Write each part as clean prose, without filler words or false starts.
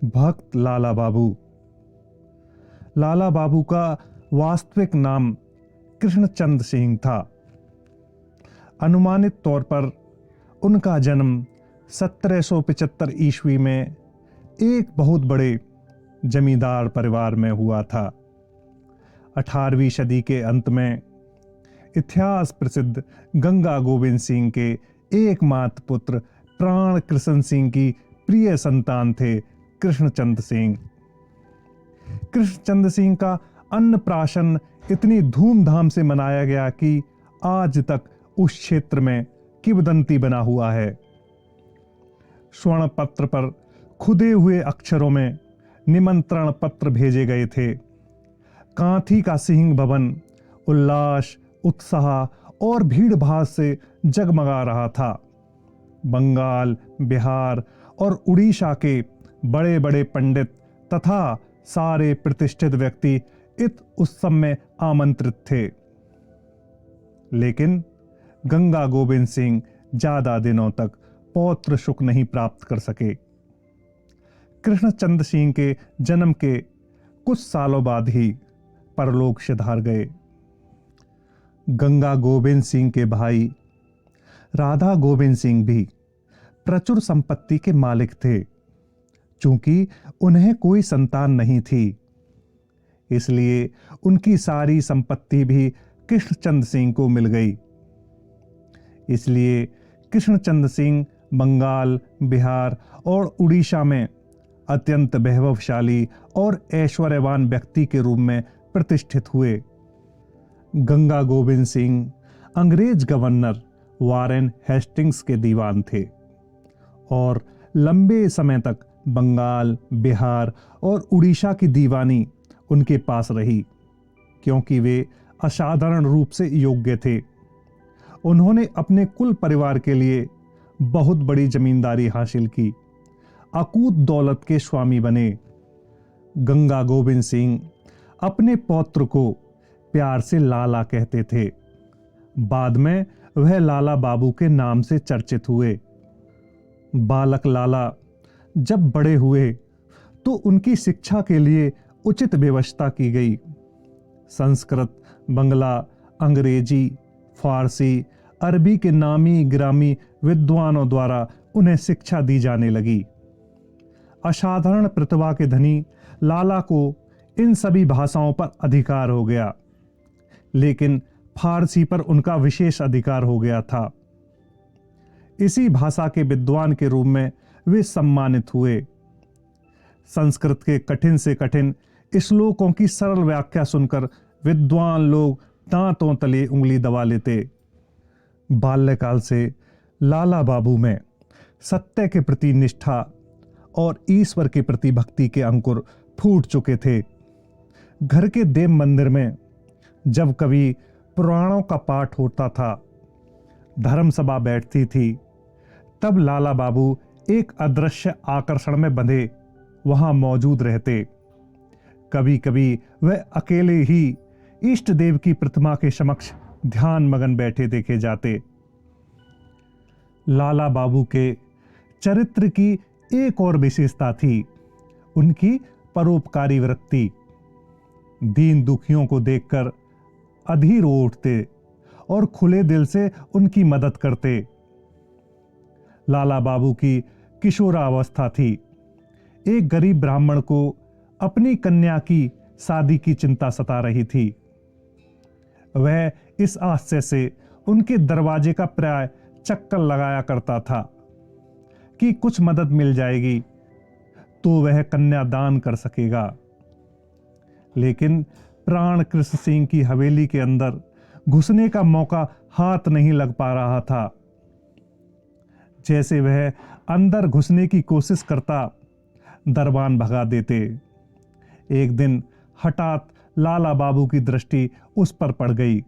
भक्त लाला बाबू। लाला बाबू का वास्तविक नाम कृष्णचंद सिंह था। अनुमानित तौर पर उनका जन्म 1775 ईस्वी में एक बहुत बड़े जमींदार परिवार में हुआ था। 18वीं सदी के अंत में इतिहास प्रसिद्ध गंगा गोविंद सिंह के एकमात्र पुत्र प्राण कृष्ण सिंह की प्रिय संतान थे कृष्णचंद सिंह। कृष्णचंद सिंह का अन्नप्राशन इतनी धूमधाम से मनाया गया कि आज तक उस क्षेत्र में किंवदंती बना हुआ है। स्वर्ण पत्र पर खुदे हुए अक्षरों में निमंत्रण पत्र भेजे गए थे। कांथी का सिंह भवन उल्लास, उत्साह और भीड़ भाड़ से जगमगा रहा था। बंगाल, बिहार और उड़ीसा के बड़े बड़े पंडित तथा सारे प्रतिष्ठित व्यक्ति इस उत्सव में आमंत्रित थे। लेकिन गंगा गोविंद सिंह ज्यादा दिनों तक पौत्र सुख नहीं प्राप्त कर सके। कृष्णचंद सिंह के जन्म के कुछ सालों बाद ही परलोक सिधार गए। गंगा गोविंद सिंह के भाई राधा गोविंद सिंह भी प्रचुर संपत्ति के मालिक थे। चूंकि उन्हें कोई संतान नहीं थी, इसलिए उनकी सारी संपत्ति भी कृष्णचंद सिंह को मिल गई। इसलिए कृष्णचंद सिंह बंगाल, बिहार और उड़ीसा में अत्यंत वैभवशाली और ऐश्वर्यवान व्यक्ति के रूप में प्रतिष्ठित हुए। गंगा गोविंद सिंह अंग्रेज गवर्नर वारेन हेस्टिंग्स के दीवान थे और लंबे समय तक बंगाल, बिहार और उड़ीसा की दीवानी उनके पास रही, क्योंकि वे असाधारण रूप से योग्य थे। उन्होंने अपने कुल परिवार के लिए बहुत बड़ी जमींदारी हासिल की, अकूत दौलत के स्वामी बने। गंगा गोविंद सिंह अपने पौत्र को प्यार से लाला कहते थे। बाद में वह लाला बाबू के नाम से चर्चित हुए। बालक लाला जब बड़े हुए तो उनकी शिक्षा के लिए उचित व्यवस्था की गई। संस्कृत, बंगला, अंग्रेजी, फारसी, अरबी के नामी गिरामी विद्वानों द्वारा उन्हें शिक्षा दी जाने लगी। असाधारण प्रतिभा के धनी लाला को इन सभी भाषाओं पर अधिकार हो गया, लेकिन फारसी पर उनका विशेष अधिकार हो गया था। इसी भाषा के विद्वान के रूप में वे सम्मानित हुए। संस्कृत के कठिन से कठिन श्लोकों की सरल व्याख्या सुनकर विद्वान लोग दांतों तले उंगली दबा लेते। बाल्यकाल से लाला बाबू में सत्य के प्रति निष्ठा और ईश्वर के प्रति भक्ति के अंकुर फूट चुके थे। घर के देव मंदिर में जब कभी पुराणों का पाठ होता था, धर्म सभा बैठती थी, तब लाला बाबू एक अदृश्य आकर्षण में बंधे वहां मौजूद रहते। कभी कभी वह अकेले ही इष्ट देव की प्रतिमा के समक्ष ध्यान मगन बैठे देखे जाते। लाला बाबू के चरित्र की एक और विशेषता थी उनकी परोपकारी वृत्ति। दीन दुखियों को देखकर अधीर हो उठते और खुले दिल से उनकी मदद करते। लाला बाबू की किशोरावस्था थी। एक गरीब ब्राह्मण को अपनी कन्या की शादी की चिंता सता रही थी। वह इस आशय से उनके दरवाजे का प्राय चक्कर लगाया करता था कि कुछ मदद मिल जाएगी तो वह कन्या दान कर सकेगा। लेकिन प्राण कृष्ण सिंह की हवेली के अंदर घुसने का मौका हाथ नहीं लग पा रहा था। जैसे वह अंदर घुसने की कोशिश करता, दरबान भगा देते। एक दिन हठात लाला बाबू की दृष्टि उस पर पड़ गई।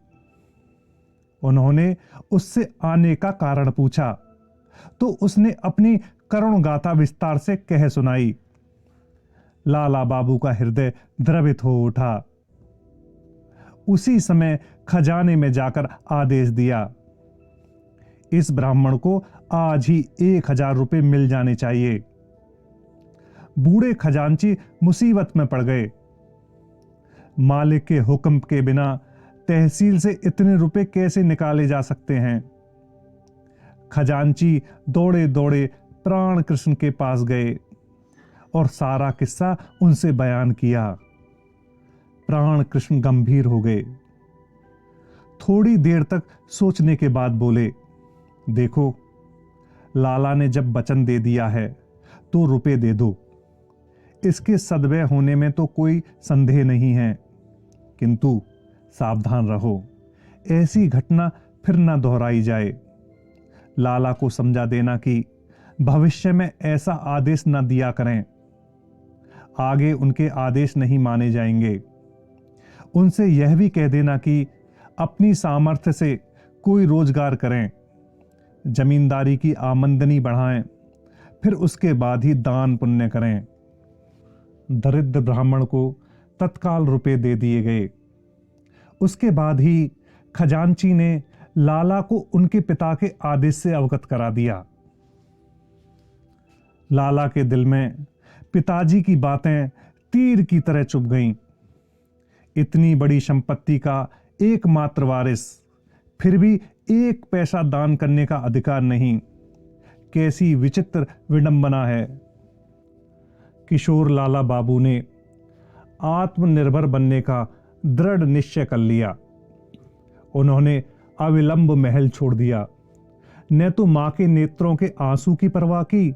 उन्होंने उससे आने का कारण पूछा तो उसने अपनी करुण गाथा विस्तार से कह सुनाई। लाला बाबू का हृदय द्रवित हो उठा। उसी समय खजाने में जाकर आदेश दिया, इस ब्राह्मण को आज ही 1000 रुपए मिल जाने चाहिए। बूढ़े खजांची मुसीबत में पड़ गए। मालिक के हुक्म के बिना तहसील से इतने रुपए कैसे निकाले जा सकते हैं? खजांची दौड़े दौड़े प्राण कृष्ण के पास गए और सारा किस्सा उनसे बयान किया। प्राण कृष्ण गंभीर हो गए। थोड़ी देर तक सोचने के बाद बोले, देखो, लाला ने जब वचन दे दिया है तो रुपए दे दो। इसके सद्व्यय होने में तो कोई संदेह नहीं है, किंतु सावधान रहो, ऐसी घटना फिर न दोहराई जाए। लाला को समझा देना कि भविष्य में ऐसा आदेश न दिया करें। आगे उनके आदेश नहीं माने जाएंगे। उनसे यह भी कह देना कि अपनी सामर्थ्य से कोई रोजगार करें, जमींदारी की आमदनी बढ़ाएं, फिर उसके बाद ही दान पुण्य करें। दरिद्र ब्राह्मण को तत्काल रुपए दे दिए गए। उसके बाद ही खजांची ने लाला को उनके पिता के आदेश से अवगत करा दिया। लाला के दिल में पिताजी की बातें तीर की तरह चुभ गईं। इतनी बड़ी संपत्ति का एकमात्र वारिस, फिर भी एक पैसा दान करने का अधिकार नहीं। कैसी विचित्र विडंबना है। किशोर लाला बाबू ने आत्मनिर्भर बनने का दृढ़ निश्चय कर लिया। उन्होंने अविलंब महल छोड़ दिया। न तो मां के नेत्रों के आंसू की परवाह की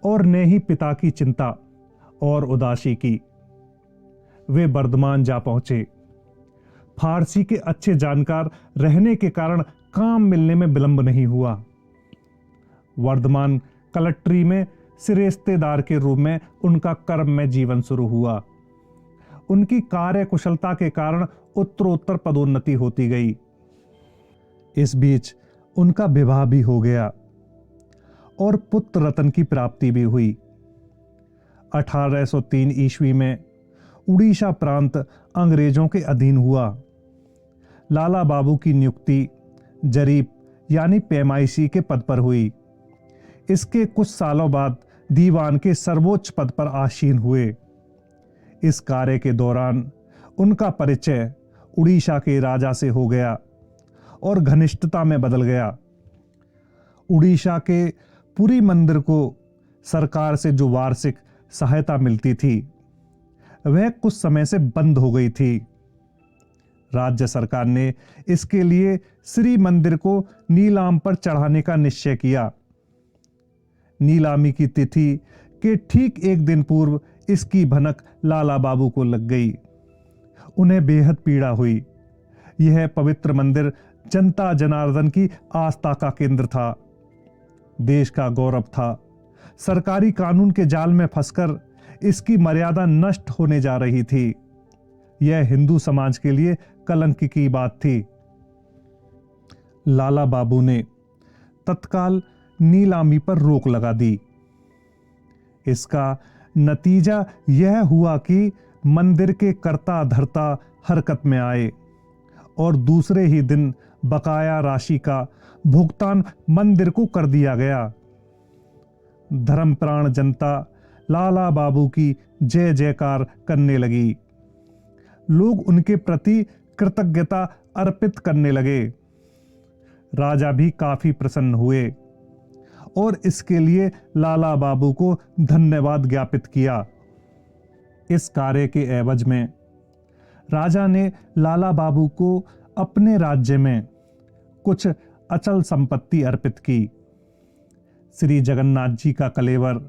और न ही पिता की चिंता और उदासी की। वे बर्धमान जा पहुंचे। फारसी के अच्छे जानकार रहने के कारण काम मिलने में विलंब नहीं हुआ। वर्धमान कलेक्ट्री में सिरेस्तेदार के रूप में उनका कर्म में जीवन शुरू हुआ। उनकी कार्य कुशलता के कारण उत्तरोत्तर पदोन्नति होती गई। इस बीच उनका विवाह भी हो गया और पुत्र रतन की प्राप्ति भी हुई। 1803 ईस्वी में उड़ीसा प्रांत अंग्रेजों के अधीन हुआ। लाला बाबू की नियुक्ति जरीप यानी पैमाइशी के पद पर हुई। इसके कुछ सालों बाद दीवान के सर्वोच्च पद पर आसीन हुए। इस कार्य के दौरान उनका परिचय उड़ीसा के राजा से हो गया और घनिष्ठता में बदल गया। उड़ीसा के पुरी मंदिर को सरकार से जो वार्षिक सहायता मिलती थी वह कुछ समय से बंद हो गई थी। राज्य सरकार ने इसके लिए श्री मंदिर को नीलाम पर चढ़ाने का निश्चय किया। नीलामी की तिथि के ठीक एक दिन पूर्व इसकी भनक लाला बाबू को लग गई। उन्हें बेहद पीड़ा हुई। यह पवित्र मंदिर जनता जनार्दन की आस्था का केंद्र था, देश का गौरव था। सरकारी कानून के जाल में फंसकर इसकी मर्यादा नष्ट होने जा रही थी। यह हिंदू समाज के लिए कलंक की बात थी। लाला बाबू ने तत्काल नीलामी पर रोक लगा दी। इसका नतीजा यह हुआ कि मंदिर के कर्ता धर्ता हरकत में आए और दूसरे ही दिन बकाया राशि का भुगतान मंदिर को कर दिया गया। धर्मप्राण जनता लाला बाबू की जय जयकार करने लगी। लोग उनके प्रति कृतज्ञता अर्पित करने लगे। राजा भी काफी प्रसन्न हुए और इसके लिए लाला बाबू को धन्यवाद ज्ञापित किया। इस कार्य के एवज में राजा ने लाला बाबू को अपने राज्य में कुछ अचल संपत्ति अर्पित की। श्री जगन्नाथ जी का कलेवर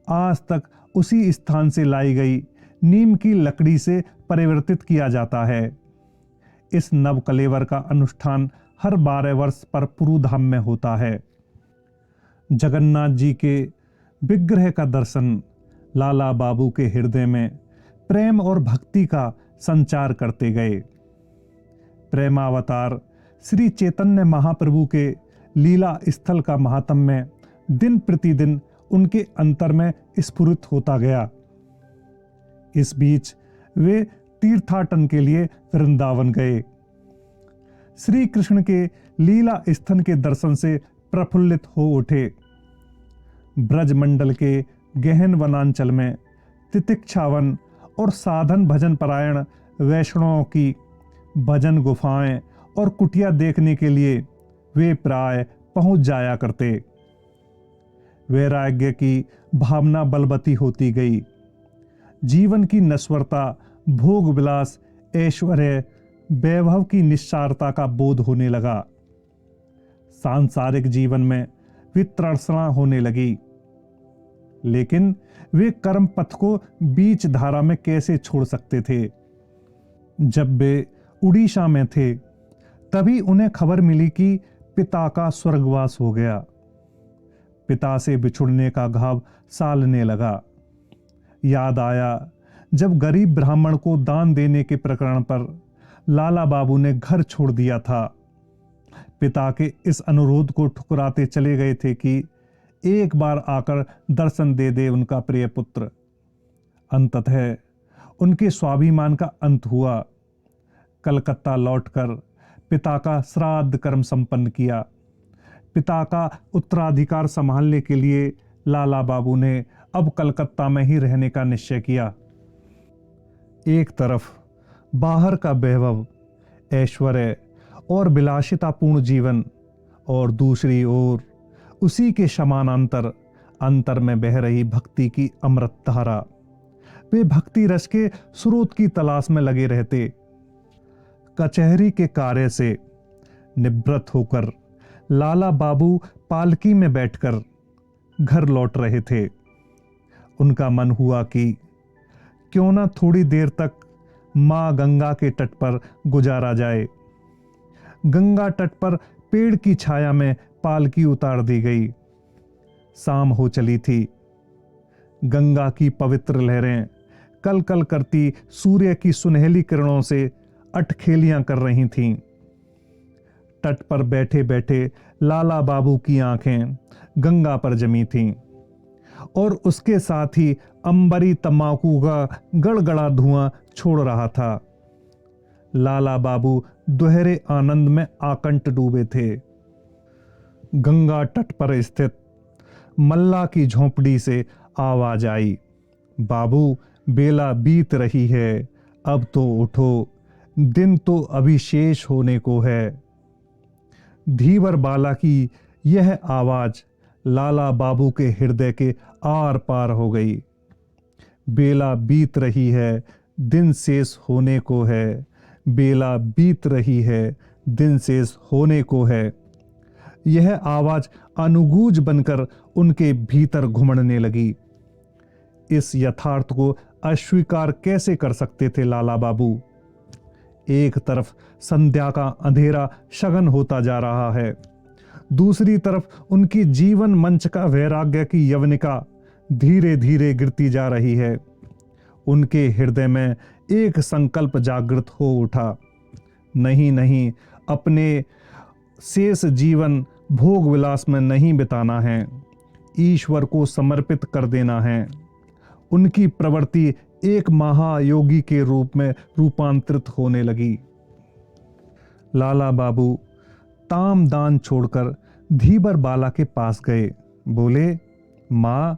आज तक उसी स्थान से लाई गई नीम की लकड़ी से परिवर्तित किया जाता है। इस नव कलेवर का अनुष्ठान हर 12 वर्ष पर पुरुधाम में होता है। जगन्नाथ जी के विग्रह का दर्शन लाला बाबू के हृदय में प्रेम और भक्ति का संचार करते गए। प्रेमावतार श्री चैतन्य महाप्रभु के लीला स्थल का महात्म्य दिन प्रतिदिन उनके अंतर में स्फुरित होता गया। इस बीच वे तीर्थाटन के लिए वृंदावन गए। श्री कृष्ण के लीला स्थल के दर्शन से प्रफुल्लित हो उठे। ब्रजमंडल के गहन वनांचल में तितिक्षावन और साधन भजन परायण वैष्णवों की भजन गुफाएं और कुटिया देखने के लिए वे प्राय पहुंच जाया करते। वैराग्य की भावना बलवती होती गई। जीवन की नश्वरता, भोग विलास, ऐश्वर्य, वैभव की निस्सारता का बोध होने लगा। सांसारिक जीवन में वितृष्णा होने लगी। लेकिन वे कर्म पथ को बीच धारा में कैसे छोड़ सकते थे? जब वे उड़ीसा में थे तभी उन्हें खबर मिली कि पिता का स्वर्गवास हो गया। पिता से बिछुड़ने का घाव सालने लगा। याद आया जब गरीब ब्राह्मण को दान देने के प्रकरण पर लाला बाबू ने घर छोड़ दिया था। पिता के इस अनुरोध को ठुकराते चले गए थे कि एक बार आकर दर्शन दे दे उनका प्रिय पुत्र। अंततः उनके स्वाभिमान का अंत हुआ। कलकत्ता लौटकर पिता का श्राद्ध कर्म संपन्न किया। पिता का उत्तराधिकार संभालने के लिए लाला बाबू ने अब कलकत्ता में ही रहने का निश्चय किया। एक तरफ बाहर का वैभव, ऐश्वर्य और विलासितापूर्ण जीवन, और दूसरी ओर उसी के समानांतर अंतर में बह रही भक्ति की अमृत धारा। वे भक्ति रस के स्रोत की तलाश में लगे रहते। कचहरी के कार्य से निवृत्त होकर लाला बाबू पालकी में बैठकर घर लौट रहे थे। उनका मन हुआ कि क्यों ना थोड़ी देर तक मां गंगा के तट पर गुजारा जाए। गंगा तट पर पेड़ की छाया में पालकी उतार दी गई। शाम हो चली थी। गंगा की पवित्र लहरें कल कल करती सूर्य की सुनहली किरणों से अटखेलियां कर रही थीं। तट पर बैठे बैठे लाला बाबू की आंखें गंगा पर जमी थीं और उसके साथ ही अंबरी तंबाकू का गड़गड़ा धुआं छोड़ रहा था। लाला बाबू दोहरे आनंद में आकंठ डूबे थे। गंगा तट पर स्थित मल्ला की झोंपड़ी से आवाज आई, बाबू बेला बीत रही है, अब तो उठो, दिन तो अभी शेष होने को है। धीवर बाला की यह आवाज लाला बाबू के हृदय के आर पार हो गई। बेला बीत रही है, दिन शेष होने को है, बेला बीत रही है, दिन शेष होने को है। यह आवाज अनुगूंज बनकर उनके भीतर घुमड़ने लगी। इस यथार्थ को अस्वीकार कैसे कर सकते थे लाला बाबू? एक तरफ संध्या का अंधेरा सघन होता जा रहा है, दूसरी तरफ उनकी जीवन मंच का वैराग्य की यवनिका धीरे धीरे गिरती जा रही है। उनके हृदय में एक संकल्प जागृत हो उठा, नहीं नहीं, अपने शेष जीवन भोग विलास में नहीं बिताना है, ईश्वर को समर्पित कर देना है। उनकी प्रवृत्ति एक महायोगी के रूप में रूपांतरित होने लगी। लाला बाबू ताम दान छोड़कर धीवर बाला के पास गए। बोले, मां,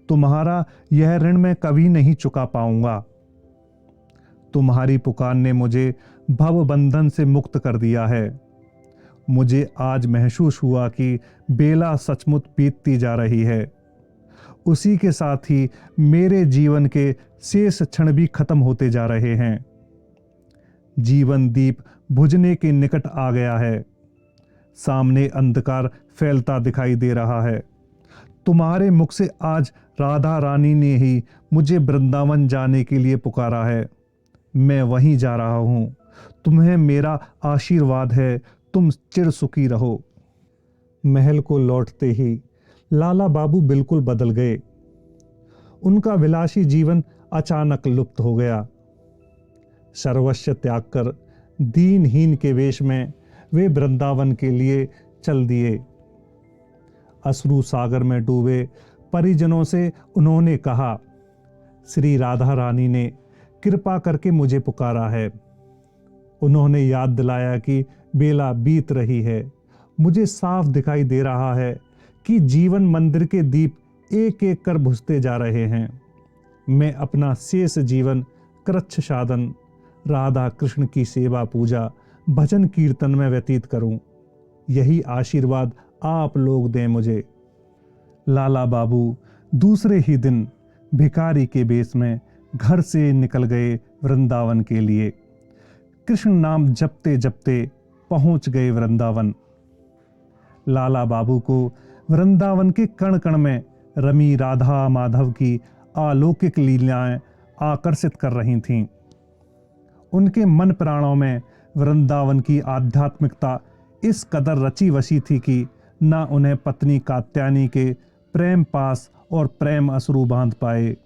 तुम्हारा यह ऋण मैं कभी नहीं चुका पाऊंगा। तुम्हारी पुकार ने मुझे भव बंधन से मुक्त कर दिया है। मुझे आज महसूस हुआ कि बेला सचमुच बीतती जा रही है। उसी के साथ ही मेरे जीवन के शेष क्षण भी खत्म होते जा रहे हैं। जीवन दीप बुझने के निकट आ गया है। सामने अंधकार फैलता दिखाई दे रहा है। तुम्हारे मुख से आज राधा रानी ने ही मुझे वृंदावन जाने के लिए पुकारा है। मैं वहीं जा रहा हूं। तुम्हें मेरा आशीर्वाद है, तुम चिर सुखी रहो। महल को लौटते ही लाला बाबू बिल्कुल बदल गए। उनका विलासी जीवन अचानक लुप्त हो गया। सर्वस्व त्याग कर दीनहीन के वेश में वे वृंदावन के लिए चल दिए। अश्रु सागर में डूबे परिजनों से उन्होंने कहा, श्री राधा रानी ने कृपा करके मुझे पुकारा है। उन्होंने याद दिलाया कि बेला बीत रही है। मुझे साफ दिखाई दे रहा है कि जीवन मंदिर के दीप एक एक कर बुझते जा रहे हैं। मैं अपना शेष जीवन कृच्छ साधन, राधा कृष्ण की सेवा पूजा, भजन कीर्तन में व्यतीत करूं। यही आशीर्वाद आप लोग दें मुझे। लाला बाबू दूसरे ही दिन भिखारी के वेश में घर से निकल गए वृंदावन के लिए। कृष्ण नाम जपते जपते पहुंच गए वृंदावन। लाला बाबू को वृंदावन के कण कण में रमी राधा माधव की अलौकिक लीलाएं आकर्षित कर रही थीं। उनके मन प्राणों में वृंदावन की आध्यात्मिकता इस कदर रची बसी थी कि न उन्हें पत्नी कात्यायनी के प्रेम पास और प्रेम अश्रु बांध पाए,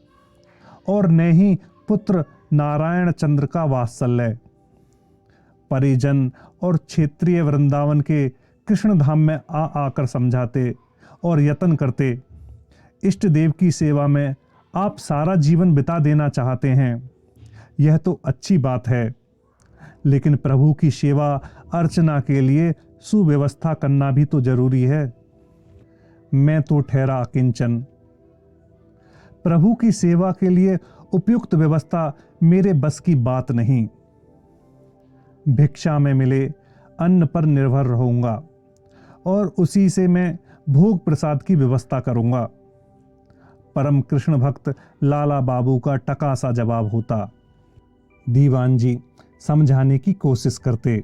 और न ही पुत्र नारायण चंद्र का वात्सल्य। परिजन और क्षेत्रीय वृंदावन के कृष्ण धाम में आकर समझाते और यत्न करते, इष्ट देव की सेवा में आप सारा जीवन बिता देना चाहते हैं, यह तो अच्छी बात है, लेकिन प्रभु की सेवा अर्चना के लिए सुव्यवस्था करना भी तो जरूरी है। मैं तो ठहरा किंचन। प्रभु की सेवा के लिए उपयुक्त व्यवस्था मेरे बस की बात नहीं। भिक्षा में मिले अन्न पर निर्भर रहूंगा और उसी से मैं भोग प्रसाद की व्यवस्था करूंगा। परम कृष्ण भक्त लाला बाबू का टका सा जवाब होता। दीवान जी समझाने की कोशिश करते,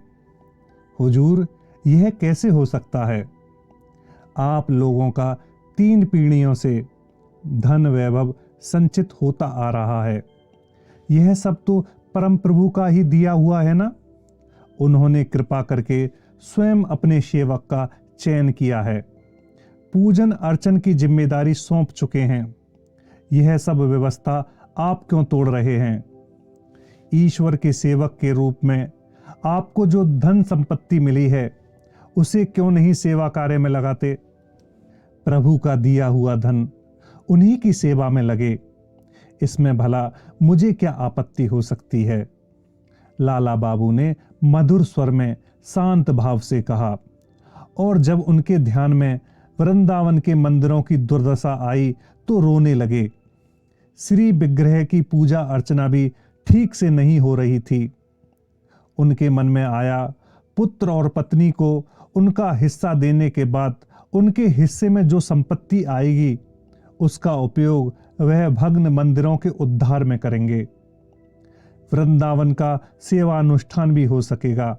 हुजूर यह कैसे हो सकता है? आप लोगों का 3 पीढ़ियों से धन वैभव संचित होता आ रहा है। यह सब तो परम प्रभु का ही दिया हुआ है ना। उन्होंने कृपा करके स्वयं अपने सेवक का चयन किया है, पूजन अर्चन की जिम्मेदारी सौंप चुके हैं। यह सब व्यवस्था आप क्यों तोड़ रहे हैं? ईश्वर के सेवक के रूप में आपको जो धन संपत्ति मिली है, उसे क्यों नहीं सेवा कार्य में लगाते? प्रभु का दिया हुआ धन उन्हीं की सेवा में लगे, इसमें भला मुझे क्या आपत्ति हो सकती है? लाला बाबू ने मधुर स्वर में शांत भाव से कहा, और जब उनके ध्यान में वृंदावन के मंदिरों की दुर्दशा आई तो रोने लगे। श्री विग्रह की पूजा अर्चना भी ठीक से नहीं हो रही थी। उनके मन में आया, पुत्र और पत्नी को उनका हिस्सा देने के बाद उनके हिस्से में जो संपत्ति आएगी, उसका उपयोग वह भग्न मंदिरों के उद्धार में करेंगे। वृंदावन का सेवानुष्ठान भी हो सकेगा।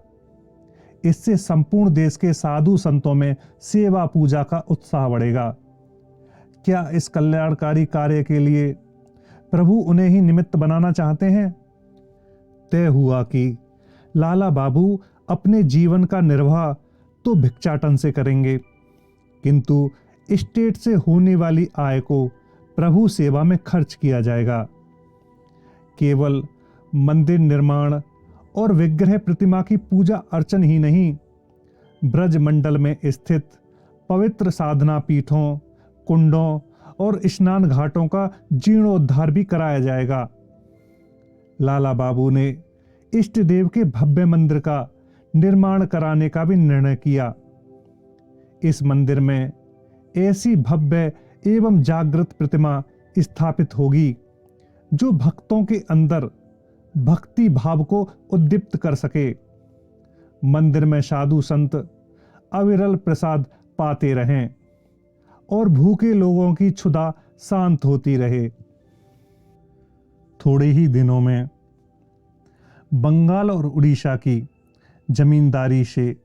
इससे संपूर्ण देश के साधु संतों में सेवा पूजा का उत्साह बढ़ेगा। क्या इस कल्याणकारी कार्य के लिए प्रभु उन्हें ही निमित्त बनाना चाहते हैं? तय हुआ कि लाला बाबू अपने जीवन का निर्वाह तो भिक्षाटन से करेंगे, किंतु स्टेट से होने वाली आय को प्रभु सेवा में खर्च किया जाएगा। केवल मंदिर निर्माण और विग्रह प्रतिमा की पूजा अर्चन ही नहीं, ब्रज मंडल में स्थित पवित्र साधना पीठों, कुंडों और स्नान घाटों का जीर्णोद्धार भी कराया जाएगा। लाला बाबू ने इष्ट देव के भव्य मंदिर का निर्माण कराने का भी निर्णय किया। इस मंदिर में ऐसी भव्य एवं जागृत प्रतिमा स्थापित होगी जो भक्तों के अंदर भक्ति भाव को उद्दीप्त कर सके। मंदिर में साधु संत अविरल प्रसाद पाते रहें और भूखे लोगों की क्षुधा शांत होती रहे। थोड़े ही दिनों में बंगाल और उड़ीसा की जमींदारी से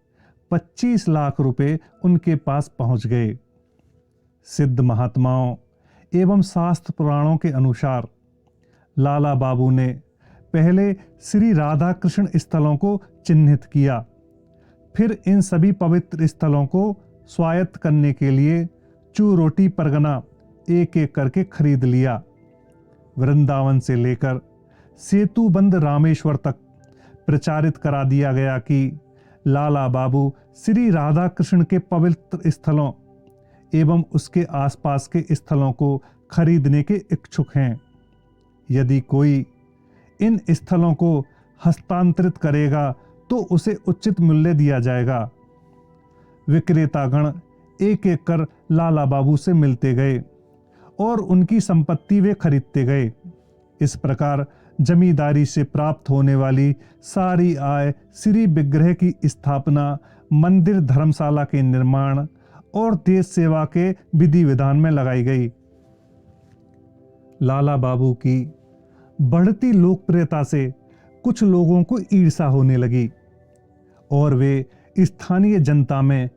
25 लाख रुपए उनके पास पहुंच गए। सिद्ध महात्माओं एवं शास्त्र पुराणों के अनुसार लाला बाबू ने पहले श्री राधा कृष्ण स्थलों को चिन्हित किया, फिर इन सभी पवित्र स्थलों को स्वायत्त करने के लिए चूरोटी परगना एक एक करके खरीद लिया। वृंदावन से लेकर सेतुबंद रामेश्वर तक प्रचारित करा दिया गया कि लाला बाबू श्री राधा कृष्ण के पवित्र स्थलों एवं उसके आसपास के स्थलों को खरीदने के इच्छुक हैं। यदि कोई इन स्थलों को हस्तांतरित करेगा तो उसे उचित मूल्य दिया जाएगा। विक्रेतागण एक एक कर लाला बाबू से मिलते गए और उनकी संपत्ति वे खरीदते गए। इस प्रकार जमींदारी से प्राप्त होने वाली सारी आय श्री विग्रह की स्थापना, मंदिर धर्मशाला के निर्माण और देश सेवा के विधि विधान में लगाई गई। लाला बाबू की बढ़ती लोकप्रियता से कुछ लोगों को ईर्ष्या होने लगी और वे स्थानीय जनता में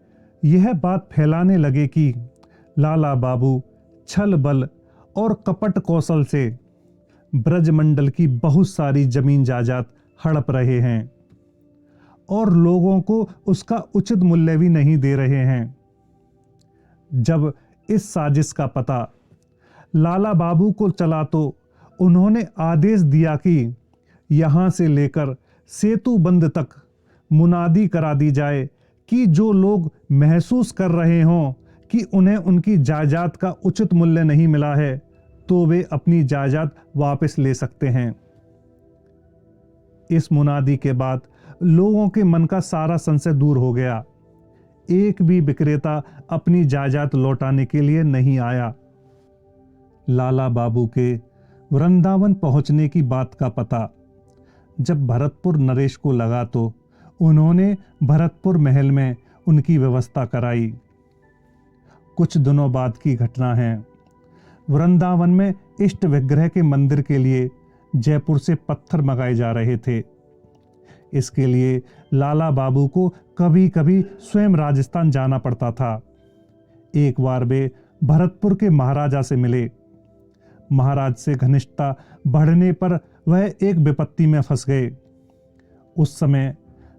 यह बात फैलाने लगे कि लाला बाबू छल बल और कपट कौशल से ब्रजमंडल की बहुत सारी जमीन जायदाद हड़प रहे हैं और लोगों को उसका उचित मूल्य भी नहीं दे रहे हैं। जब इस साजिश का पता लाला बाबू को चला तो उन्होंने आदेश दिया कि यहां से लेकर सेतु बंद तक मुनादी करा दी जाए कि जो लोग महसूस कर रहे हों कि उन्हें उनकी जायदाद का उचित मूल्य नहीं मिला है तो वे अपनी जायदाद वापस ले सकते हैं। इस मुनादी के बाद लोगों के मन का सारा संशय दूर हो गया। एक भी विक्रेता अपनी जायदाद लौटाने के लिए नहीं आया। लाला बाबू के वृंदावन पहुंचने की बात का पता जब भरतपुर नरेश को लगा तो उन्होंने भरतपुर महल में उनकी व्यवस्था कराई। कुछ दिनों बाद की घटना है। वृंदावन में इष्ट विग्रह के मंदिर के लिए जयपुर से पत्थर मंगाए जा रहे थे। इसके लिए लाला बाबू को कभी कभी स्वयं राजस्थान जाना पड़ता था। एक बार वे भरतपुर के महाराजा से मिले। महाराज से घनिष्ठता बढ़ने पर वह एक विपत्ति में फंस गए। उस समय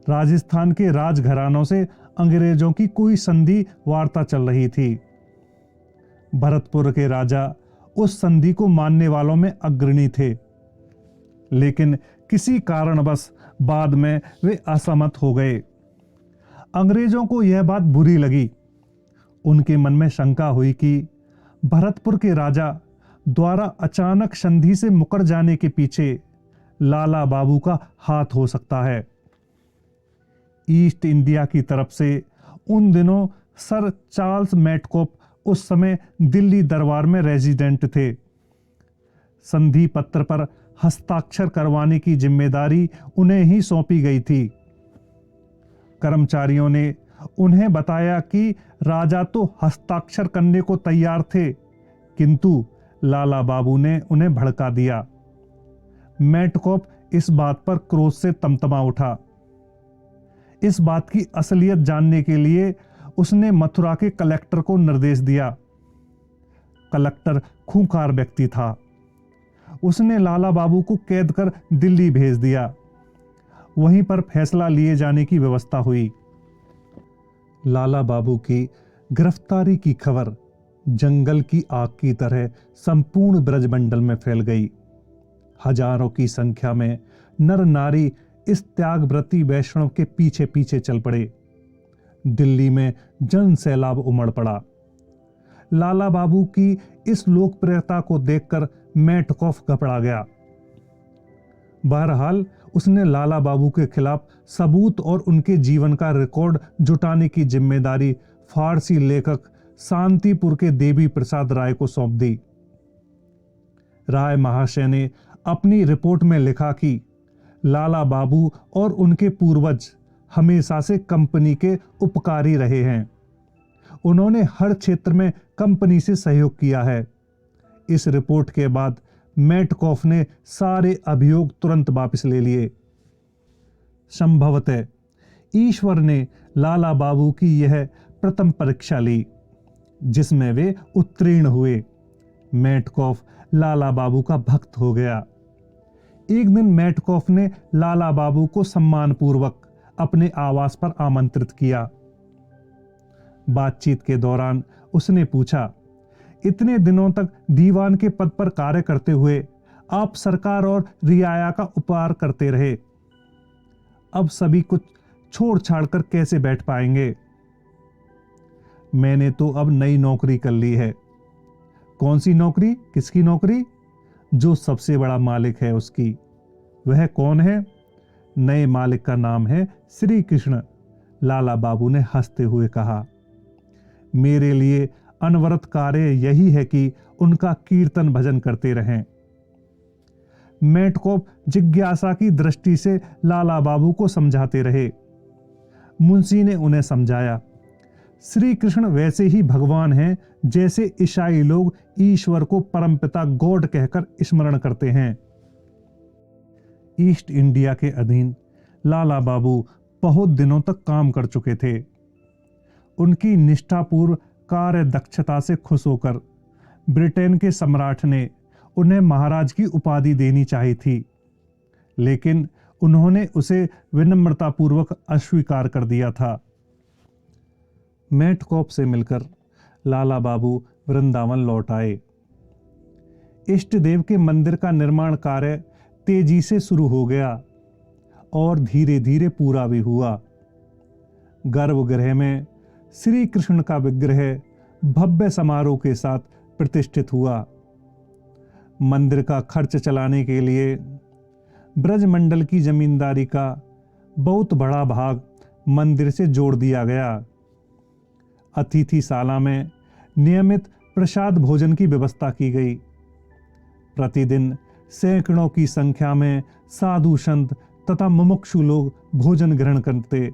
राजस्थान के राजघरानों से अंग्रेजों की कोई संधि वार्ता चल रही थी। भरतपुर के राजा उस संधि को मानने वालों में अग्रणी थे, लेकिन किसी कारणवश बाद में वे असहमत हो गए। अंग्रेजों को यह बात बुरी लगी। उनके मन में शंका हुई कि भरतपुर के राजा द्वारा अचानक संधि से मुकर जाने के पीछे लाला बाबू का हाथ हो सकता है। ईस्ट इंडिया की तरफ से उन दिनों सर चार्ल्स मैटकॉफ उस समय दिल्ली दरबार में रेजिडेंट थे। संधि पत्र पर हस्ताक्षर करवाने की जिम्मेदारी उन्हें ही सौंपी गई थी। कर्मचारियों ने उन्हें बताया कि राजा तो हस्ताक्षर करने को तैयार थे, किंतु लाला बाबू ने उन्हें भड़का दिया। मैटकॉफ इस बात पर क्रोध से तमतमा उठा। इस बात की असलियत जानने के लिए उसने मथुरा के कलेक्टर को निर्देश दिया। कलेक्टर खूंखार व्यक्ति था। उसने लाला बाबू को कैद कर दिल्ली भेज दिया। वहीं पर फैसला लिए जाने की व्यवस्था हुई। लाला बाबू की गिरफ्तारी की खबर जंगल की आग की तरह संपूर्ण ब्रजमंडल में फैल गई। हजारों की संख्या में नर नारी इस त्यागव्रती वैष्णव के पीछे पीछे चल पड़े। दिल्ली में जन सैलाब उमड़ पड़ा। लाला बाबू की इस लोकप्रियता को देखकर मैटकॉफ घबरा गया। बहरहाल उसने लाला बाबू के खिलाफ सबूत और उनके जीवन का रिकॉर्ड जुटाने की जिम्मेदारी फारसी लेखक शांतिपुर के देवी प्रसाद राय को सौंप दी। राय महाशय ने अपनी रिपोर्ट में लिखा कि लाला बाबू और उनके पूर्वज हमेशा से कंपनी के उपकारी रहे हैं। उन्होंने हर क्षेत्र में कंपनी से सहयोग किया है। इस रिपोर्ट के बाद मैटकॉफ ने सारे अभियोग तुरंत वापस ले लिए। संभवतः ईश्वर ने लाला बाबू की यह प्रथम परीक्षा ली, जिसमें वे उत्तीर्ण हुए। मैटकॉफ लाला बाबू का भक्त हो गया। एक दिन मैटकॉफ ने लाला बाबू को सम्मानपूर्वक अपने आवास पर आमंत्रित किया। बातचीत के दौरान उसने पूछा, इतने दिनों तक दीवान के पद पर कार्य करते हुए आप सरकार और रियाया का उपकार करते रहे, अब सभी कुछ छोड़ छाड़ कर कैसे बैठ पाएंगे? मैंने तो अब नई नौकरी कर ली है। कौन सी नौकरी? किसकी नौकरी? जो सबसे बड़ा मालिक है उसकी। वह कौन है? नए मालिक का नाम है श्री कृष्ण। लाला बाबू ने हंसते हुए कहा, मेरे लिए अनवरत कार्य यही है कि उनका कीर्तन भजन करते रहें। मेटकोप जिज्ञासा की दृष्टि से लाला बाबू को समझाते रहे। मुंशी ने उन्हें समझाया, श्री कृष्ण वैसे ही भगवान हैं जैसे ईसाई लोग ईश्वर को परमपिता गॉड कहकर स्मरण करते हैं। ईस्ट इंडिया के अधीन लाला बाबू बहुत दिनों तक काम कर चुके थे। उनकी निष्ठापूर्व कार्य दक्षता से खुश होकर ब्रिटेन के सम्राट ने उन्हें महाराज की उपाधि देनी चाहिए थी, लेकिन उन्होंने उसे विनम्रतापूर्वक अस्वीकार कर दिया था। मेटकोप से मिलकर लाला बाबू वृंदावन लौट आए। इष्ट देव के मंदिर का निर्माण कार्य तेजी से शुरू हो गया और धीरे धीरे पूरा भी हुआ। गर्भगृह में श्री कृष्ण का विग्रह भव्य समारोह के साथ प्रतिष्ठित हुआ। मंदिर का खर्च चलाने के लिए ब्रजमंडल की जमींदारी का बहुत बड़ा भाग मंदिर से जोड़ दिया गया। अतिथिशाला में नियमित प्रसाद भोजन की व्यवस्था की गई। प्रतिदिन सैकड़ों की संख्या में साधु संत तथा मुमुक्षु लोग भोजन ग्रहण करते।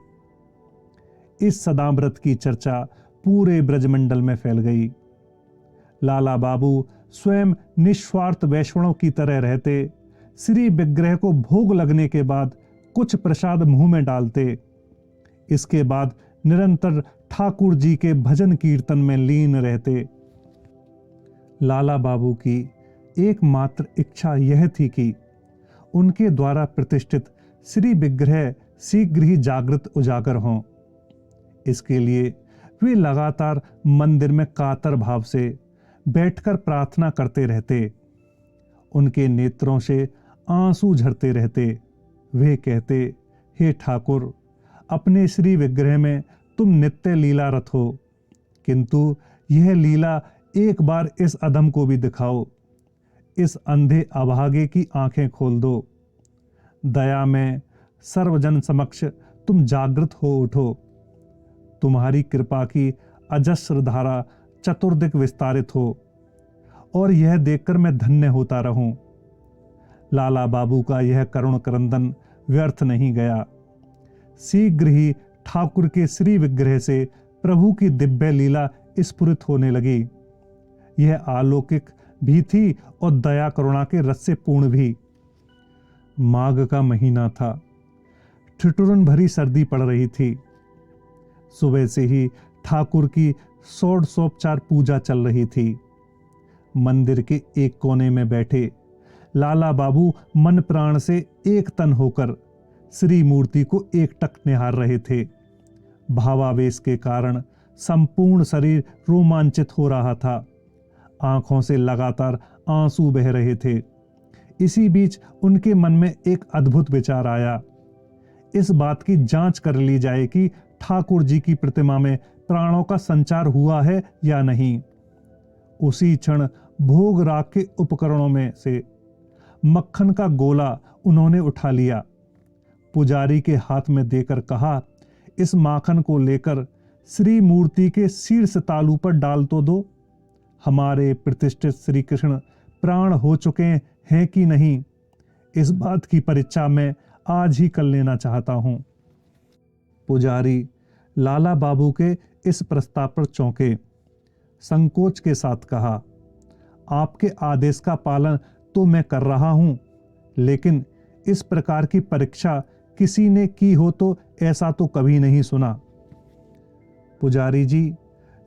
इस सदाव्रत की चर्चा पूरे ब्रजमंडल में फैल गई। लाला बाबू स्वयं निस्वार्थ वैष्णव की तरह रहते। श्री विग्रह को भोग लगने के बाद कुछ प्रसाद मुंह में डालते। इसके बाद निरंतर ठाकुर जी के भजन कीर्तन में लीन रहते। लाला बाबू की एकमात्र इच्छा यह थी कि उनके द्वारा प्रतिष्ठित श्री विग्रह शीघ्र ही जागृत उजागर हों। इसके लिए वे लगातार मंदिर में कातर भाव से बैठकर प्रार्थना करते रहते। उनके नेत्रों से आंसू झरते रहते। वे कहते, हे ठाकुर, अपने श्री विग्रह में तुम नित्य लीला रत हो, किंतु यह लीला एक बार इस अधम को भी दिखाओ। इस अंधे अभागे की आंखें खोल दो। दया में सर्वजन समक्ष तुम जागृत हो उठो। तुम्हारी कृपा की अजस्र धारा चतुर्दिक विस्तारित हो और यह देखकर मैं धन्य होता रहूं। लाला बाबू का यह करुण क्रंदन व्यर्थ नहीं गया। शीघ्र ही ठाकुर के श्री विग्रह से प्रभु की दिव्य लीला स्फुरित होने लगी। यह अलौकिक भी थी और दया करुणा के रस से पूर्ण भी। माघ का महीना था। ठिठुरन भरी सर्दी पड़ रही थी। सुबह से ही ठाकुर की षोडशोपचार पूजा चल रही थी। मंदिर के एक कोने में बैठे लाला बाबू मन प्राण से एक तन होकर श्री मूर्ति को एकटक निहार रहे थे। भावावेश के कारण संपूर्ण शरीर रोमांचित हो रहा था। आंखों से लगातार आंसू बह रहे थे। इसी बीच उनके मन में एक अद्भुत विचार आया। इस बात की जांच कर ली जाए कि ठाकुर जी की प्रतिमा में प्राणों का संचार हुआ है या नहीं। उसी क्षण भोग राग के उपकरणों में से मक्खन का गोला उन्होंने उठा लिया। पुजारी के हाथ में देकर कहा, इस माखन को लेकर श्री मूर्ति के शीर्ष तालू पर डाल तो दो। हमारे प्रतिष्ठित श्री कृष्ण प्राण हो चुके हैं कि नहीं, इस बात की परीक्षा मैं आज ही कर लेना चाहता हूं। पुजारी लाला बाबू के इस प्रस्ताव पर चौंके। संकोच के साथ कहा, आपके आदेश का पालन तो मैं कर रहा हूं, लेकिन इस प्रकार की परीक्षा किसी ने की हो तो ऐसा तो कभी नहीं सुना। पुजारी जी,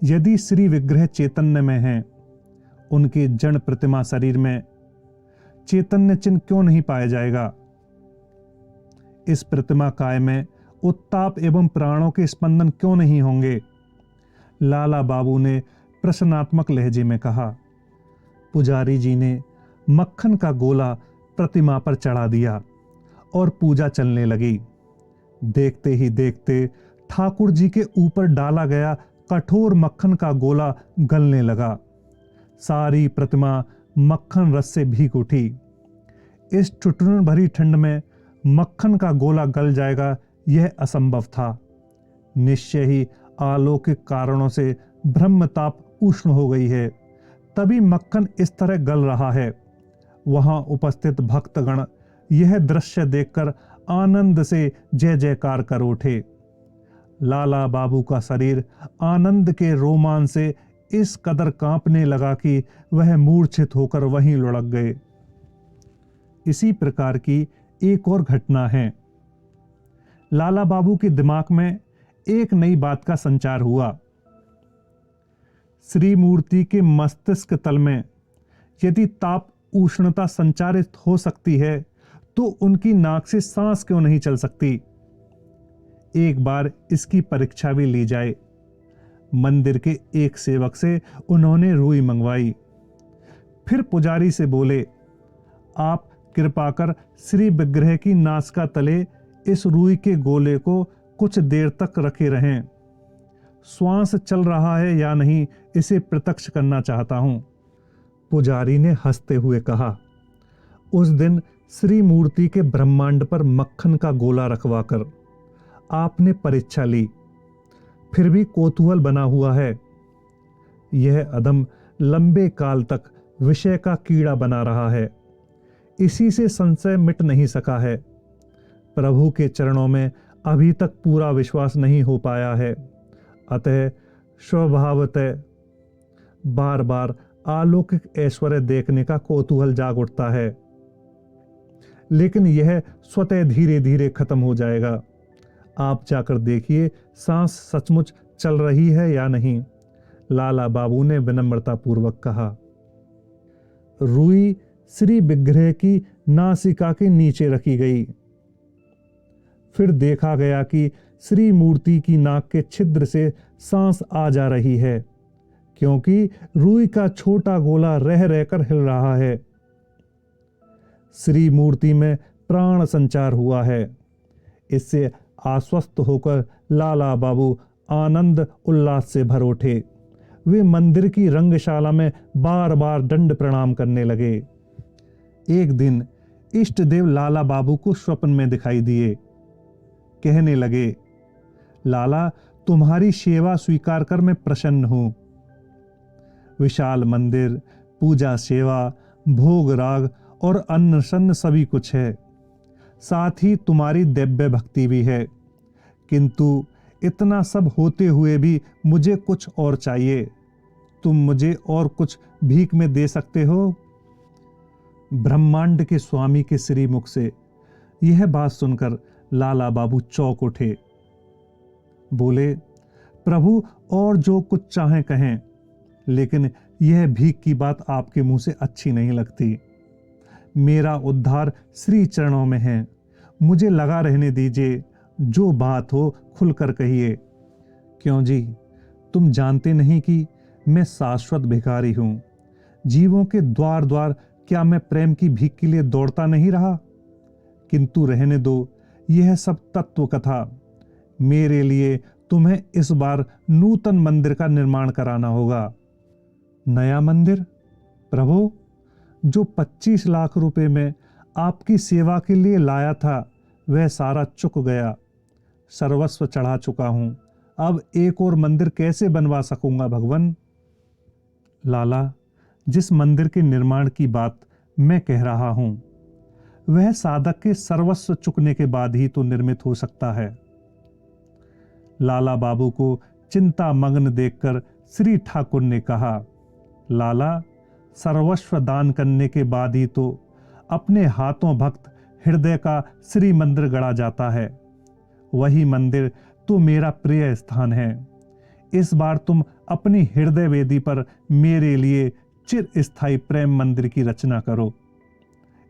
यदि श्री विग्रह चैतन्य में हैं, उनके जड़ प्रतिमा शरीर में चैतन्य चिन्ह क्यों नहीं पाया जाएगा? इस प्रतिमा काय में उत्ताप एवं प्राणों के स्पंदन क्यों नहीं होंगे? लाला बाबू ने प्रश्नात्मक लहजे में कहा। पुजारी जी ने मक्खन का गोला प्रतिमा पर चढ़ा दिया और पूजा चलने लगी। देखते ही देखते ठाकुर जी के ऊपर डाला गया कठोर मक्खन का गोला गलने लगा। सारी प्रतिमा मक्खन रस से भीग उठी। इस ठिठुरन भरी ठंड में मक्खन का गोला गल जाएगा, यह असंभव था। निश्चय ही अलौकिक कारणों से ब्रह्मताप उष्ण हो गई है, तभी मक्खन इस तरह गल रहा है। वहां उपस्थित भक्तगण यह दृश्य देखकर आनंद से जय जयकार कर उठे। लाला बाबू का शरीर आनंद के रोमांच से इस कदर कांपने लगा कि वह मूर्छित होकर वहीं लुढ़क गए। इसी प्रकार की एक और घटना है। लाला बाबू के दिमाग में एक नई बात का संचार हुआ। श्री मूर्ति के मस्तिष्क तल में यदि ताप उष्णता संचारित हो सकती है तो उनकी नाक से सांस क्यों नहीं चल सकती? एक बार इसकी परीक्षा भी ली जाए। मंदिर के एक सेवक से उन्होंने रुई मंगवाई। फिर पुजारी से बोले, आप कृपा कर श्री विग्रह की नासिका तले इस रुई के गोले को कुछ देर तक रखे रहें। श्वास चल रहा है या नहीं इसे प्रत्यक्ष करना चाहता हूं। पुजारी ने हंसते हुए कहा, उस दिन श्री मूर्ति के ब्रह्मांड पर मक्खन का गोला रखवाकर आपने परीक्षा ली, फिर भी कौतूहल बना हुआ है। यह अधम लंबे काल तक विषय का कीड़ा बना रहा है, इसी से संशय मिट नहीं सका है। प्रभु के चरणों में अभी तक पूरा विश्वास नहीं हो पाया है, अतः स्वभावतः बार बार अलौकिक ऐश्वर्य देखने का कौतूहल जाग उठता है, लेकिन यह स्वतः धीरे धीरे खत्म हो जाएगा। आप जाकर देखिए सांस सचमुच चल रही है या नहीं, लाला बाबू ने विनम्रता पूर्वक कहा। रुई श्री विग्रह की नासिका के नीचे रखी गई। फिर देखा गया कि श्री मूर्ति की नाक के छिद्र से सांस आ जा रही है, क्योंकि रुई का छोटा गोला रह रहकर हिल रहा है। श्री मूर्ति में प्राण संचार हुआ है। इससे आश्वस्त होकर लाला बाबू आनंद उल्लास से भर उठे। वे मंदिर की रंगशाला में बार बार दंड प्रणाम करने लगे। एक दिन इष्ट देव लाला बाबू को स्वप्न में दिखाई दिए। कहने लगे, लाला तुम्हारी सेवा स्वीकार कर मैं प्रसन्न हूं। विशाल मंदिर, पूजा सेवा, भोग राग और अन्न सन्न सभी कुछ है, साथ ही तुम्हारी दिव्य भक्ति भी है, किंतु इतना सब होते हुए भी मुझे कुछ और चाहिए। तुम मुझे और कुछ भीख में दे सकते हो? ब्रह्मांड के स्वामी के श्री मुख से यह बात सुनकर लाला बाबू चौंक उठे। बोले, प्रभु और जो कुछ चाहें कहें, लेकिन यह भीख की बात आपके मुंह से अच्छी नहीं लगती। मेरा उद्धार श्री चरणों में है, मुझे लगा रहने दीजिए। जो बात हो खुलकर कहिए। क्यों जी, तुम जानते नहीं कि मैं शाश्वत भिखारी हूं। जीवों के द्वार द्वार क्या मैं प्रेम की भीख के लिए दौड़ता नहीं रहा? किंतु रहने दो यह सब तत्व कथा। मेरे लिए तुम्हें इस बार नूतन मंदिर का निर्माण कराना होगा। नया मंदिर? प्रभु, जो 25 लाख रुपए में आपकी सेवा के लिए लाया था वह सारा चुक गया। सर्वस्व चढ़ा चुका हूं। अब एक और मंदिर कैसे बनवा सकूंगा भगवान? लाला, जिस मंदिर के निर्माण की बात मैं कह रहा हूं वह साधक के सर्वस्व चुकने के बाद ही तो निर्मित हो सकता है। लाला बाबू को चिंता मग्न देखकर श्री ठाकुर ने कहा, लाला, सर्वस्व दान करने के बाद ही तो अपने हाथों भक्त हृदय का श्री मंदिर गढ़ा जाता है। वही मंदिर तो मेरा प्रिय स्थान है। इस बार तुम अपनी हृदय वेदी पर मेरे लिए चिर स्थायी प्रेम मंदिर की रचना करो।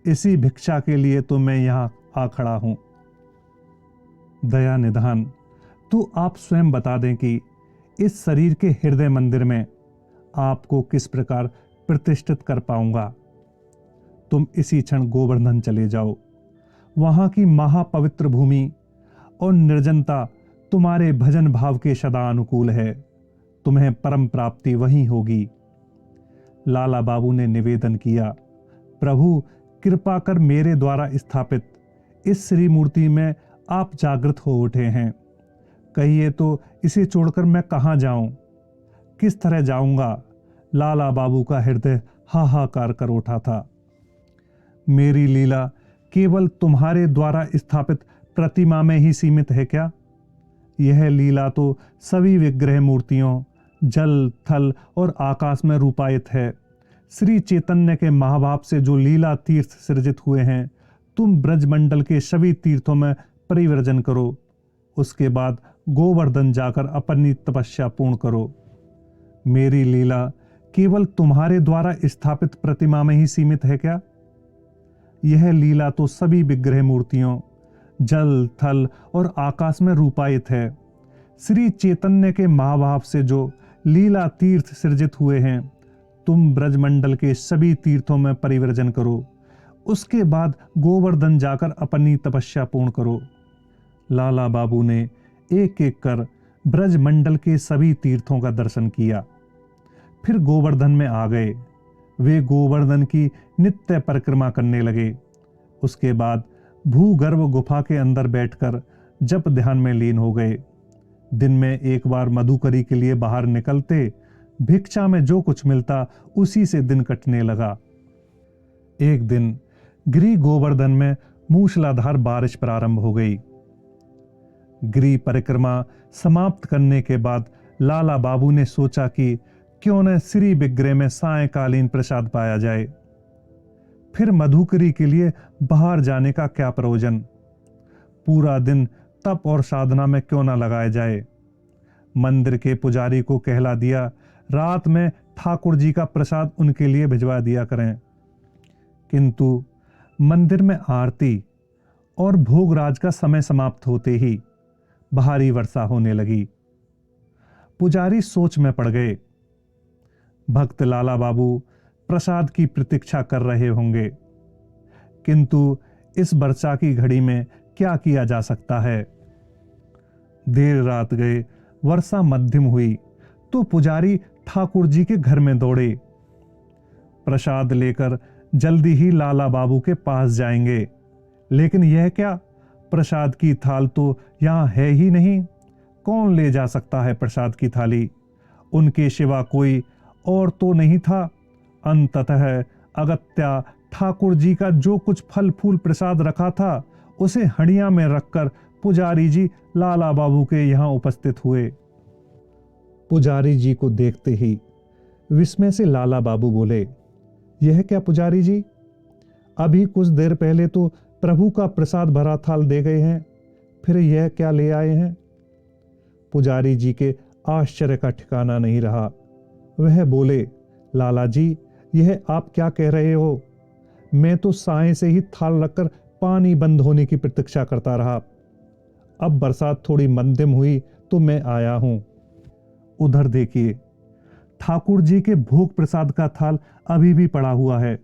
इसी भिक्षा के लिए तो मैं यहां आ खड़ा हूं। दया निधान, तो आप स्वयं बता दें कि इस शरीर के हृदय मंदिर में आपको किस प्रकार प्रतिष्ठित कर पाऊंगा। तुम इसी क्षण गोवर्धन चले जाओ। वहां की महापवित्र भूमि और निर्जनता तुम्हारे भजन भाव के सदा अनुकूल है। तुम्हें परम प्राप्ति वहीं होगी। लाला बाबू ने निवेदन किया, प्रभु कृपा कर मेरे द्वारा स्थापित इस श्री मूर्ति में आप जागृत हो उठे हैं। कहिए तो इसे छोड़कर मैं कहां जाऊं, किस तरह जाऊंगा? लाला बाबू का हृदय हाहाकार कर उठा था। मेरी लीला केवल तुम्हारे द्वारा स्थापित प्रतिमा में ही सीमित है क्या? यह लीला तो सभी विग्रह मूर्तियों, जल, थल और आकाश में रूपायित है। श्री चैतन्य के महाभाव से जो लीला तीर्थ सृजित हुए हैं, तुम ब्रजमंडल के सभी तीर्थों में परिवर्जन करो। उसके बाद गोवर्धन जाकर अपनी तपस्या पूर्ण करो। मेरी लीला केवल तुम्हारे द्वारा स्थापित प्रतिमा में ही सीमित है क्या? यह लीला तो सभी विग्रह मूर्तियों, जल, थल और आकाश में रूपायित है। श्री चैतन्य के महाभाव से जो लीला तीर्थ सृजित हुए हैं, तुम ब्रजमंडल के सभी तीर्थों में परिवर्जन करो। उसके बाद गोवर्धन जाकर अपनी तपस्या पूर्ण करो। लाला बाबू ने एक एक कर ब्रजमंडल के सभी तीर्थों का दर्शन किया, फिर गोवर्धन में आ गए। वे गोवर्धन की नित्य परिक्रमा करने लगे। उसके बाद भूगर्भ गुफा के अंदर बैठकर जप ध्यान में लीन हो गए। दिन में एक बार मधुकरी के लिए बाहर निकलते, भिक्षा में जो कुछ मिलता उसी से दिन कटने लगा। एक दिन गिरि गोवर्धन में मूसलाधार बारिश प्रारंभ हो गई। गिरि परिक्रमा समाप्त करने के बाद लाला बाबू ने सोचा कि क्यों न श्री विग्रह में सायंकालीन प्रसाद पाया जाए। फिर मधुकरी के लिए बाहर जाने का क्या प्रयोजन? पूरा दिन तप और साधना में क्यों न लगाया जाए। मंदिर के पुजारी को कहला दिया, रात में ठाकुर जी का प्रसाद उनके लिए भिजवा दिया करें। किंतु मंदिर में आरती और भोगराज का समय समाप्त होते ही भारी वर्षा होने लगी। पुजारी सोच में पड़ गए। भक्त लाला बाबू प्रसाद की प्रतीक्षा कर रहे होंगे, किंतु इस वर्षा की घड़ी में क्या किया जा सकता है। देर रात गए, वर्षा मध्यम हुई तो पुजारी ठाकुर जी के घर में दौड़े। प्रसाद लेकर जल्दी ही लाला बाबू के पास जाएंगे, लेकिन यह क्या, प्रसाद की थाल तो यहां है ही नहीं। कौन ले जा सकता है प्रसाद की थाली? उनके सिवा कोई और तो नहीं था। अंततः अगत्या ठाकुर जी का जो कुछ फल फूल प्रसाद रखा था, उसे हंडिया में रखकर पुजारी जी लाला बाबू के यहां उपस्थित हुए। पुजारी जी को देखते ही विस्मय से लाला बाबू बोले, यह क्या पुजारी जी, अभी कुछ देर पहले तो प्रभु का प्रसाद भरा थाल दे गए हैं, फिर यह क्या ले आए हैं? पुजारी जी के आश्चर्य का ठिकाना नहीं रहा। वह बोले, लाला जी, यह आप क्या कह रहे हो? मैं तो साय से ही थाल रखकर पानी बंद होने की प्रतीक्षा करता रहा। अब बरसात थोड़ी मध्यम हुई तो मैं आया हूं। उधर देखिए, ठाकुर जी के भोग प्रसाद का थाल अभी भी पड़ा हुआ है।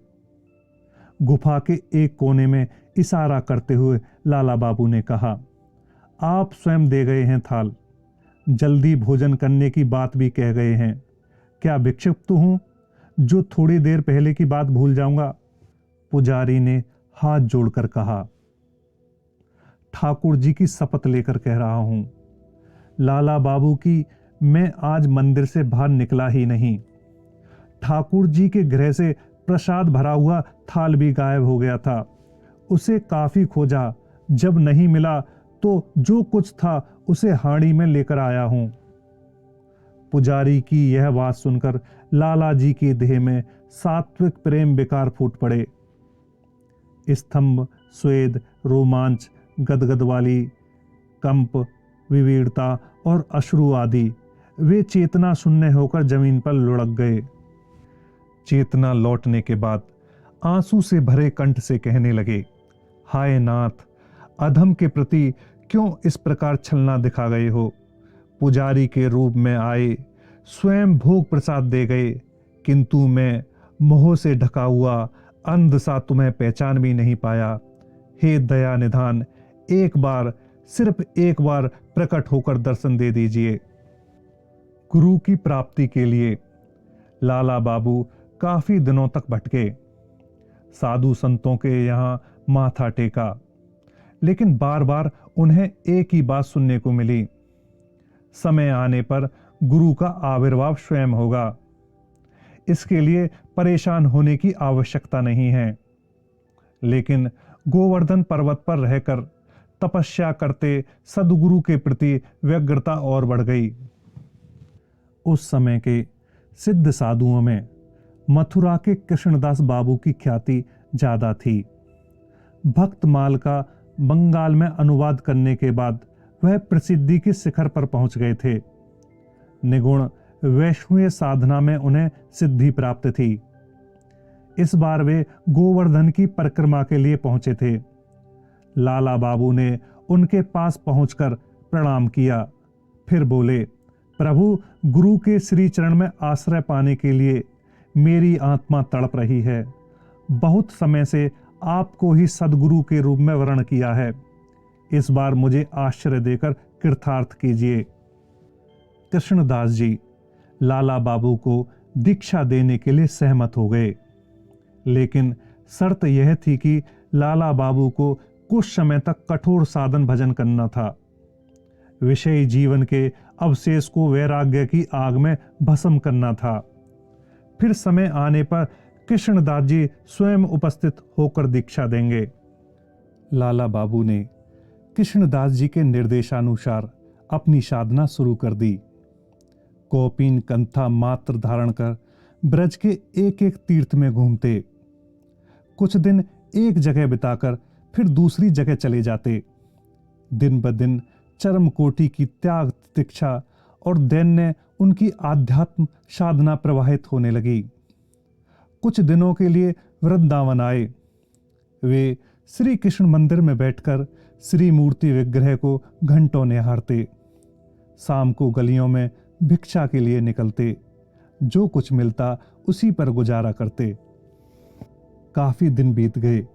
गुफा के एक कोने में इशारा करते हुए लाला बाबू ने कहा, आप स्वयं दे गए हैं थाल, जल्दी भोजन करने की बात भी कह गए हैं। क्या विक्षिप्त हूं जो थोड़ी देर पहले की बात भूल जाऊंगा? पुजारी ने हाथ जोड़कर कहा, ठाकुर जी की शपथ लेकर कह रहा हूं, लाला बाबू की मैं आज मंदिर से बाहर निकला ही नहीं। ठाकुर जी के गृह से प्रसाद भरा हुआ थाल भी गायब हो गया था। उसे काफी खोजा, जब नहीं मिला तो जो कुछ था उसे हांडी में लेकर आया हूं। पुजारी की यह बात सुनकर लाला जी के देह में सात्विक प्रेम विकार फूट पड़े। स्तंभ, स्वेद, रोमांच, गदगद वाली, कंप, विवीरता और अश्रु आदि वे चेतना शून्य होकर जमीन पर लुढ़क गए। चेतना लौटने के बाद आंसू से भरे कंठ से कहने लगे, हाय नाथ, अधम के प्रति क्यों इस प्रकार छलना दिखा गए हो? पुजारी के रूप में आए, स्वयं भोग प्रसाद दे गए, किंतु मैं मोह से ढका हुआ अंध सा तुम्हें पहचान भी नहीं पाया। हे दया निधान, एक बार, सिर्फ एक बार प्रकट होकर दर्शन दे दीजिए। गुरु की प्राप्ति के लिए लाला बाबू काफी दिनों तक भटके, साधु संतों के यहां माथा टेका, लेकिन बार बार उन्हें एक ही बात सुनने को मिली, समय आने पर गुरु का आविर्भाव स्वयं होगा, इसके लिए परेशान होने की आवश्यकता नहीं है। लेकिन गोवर्धन पर्वत पर रहकर तपस्या करते सदगुरु के प्रति व्यग्रता और बढ़ गई। उस समय के सिद्ध साधुओं में मथुरा के कृष्णदास बाबू की ख्याति ज्यादा थी। भक्तमाल का बंगाल में अनुवाद करने के बाद वह प्रसिद्धि के शिखर पर पहुंच गए थे। निगुण वैष्णवीय साधना में उन्हें सिद्धि प्राप्त थी। इस बार वे गोवर्धन की परिक्रमा के लिए पहुंचे थे। लाला बाबू ने उनके पास पहुंचकर प्रणाम किया, फिर बोले, प्रभु, गुरु के श्री चरण में आश्रय पाने के लिए मेरी आत्मा तड़प रही है। बहुत समय से आपको ही सदगुरु के रूप में वर्ण किया है। इस बार मुझे आश्रय देकर कृतार्थ कीजिए। कृष्णदास जी लाला बाबू को दीक्षा देने के लिए सहमत हो गए, लेकिन शर्त यह थी कि लाला बाबू को कुछ समय तक कठोर साधन भजन करना था। विषयी जीवन के अवशेष को वैराग्य की आग में भस्म करना था। फिर समय आने पर कृष्णदास जी स्वयं उपस्थित होकर दीक्षा देंगे। लाला बाबू ने कृष्णदास जी के निर्देशानुसार अपनी साधना शुरू कर दी। कौपीन कंथा मात्र धारण कर ब्रज के एक एक तीर्थ में घूमते। कुछ दिन एक जगह बिताकर फिर दूसरी जगह चले जाते। दिन ब दिन चरम कोटि की त्याग तितिक्षा और दैन्य उनकी आध्यात्म साधना प्रवाहित होने लगी। कुछ दिनों के लिए वृंदावन आए। वे श्री कृष्ण मंदिर में बैठकर श्री मूर्ति विग्रह को घंटों निहारते। शाम को गलियों में भिक्षा के लिए निकलते। जो कुछ मिलता उसी पर गुजारा करते। काफी दिन बीत गए।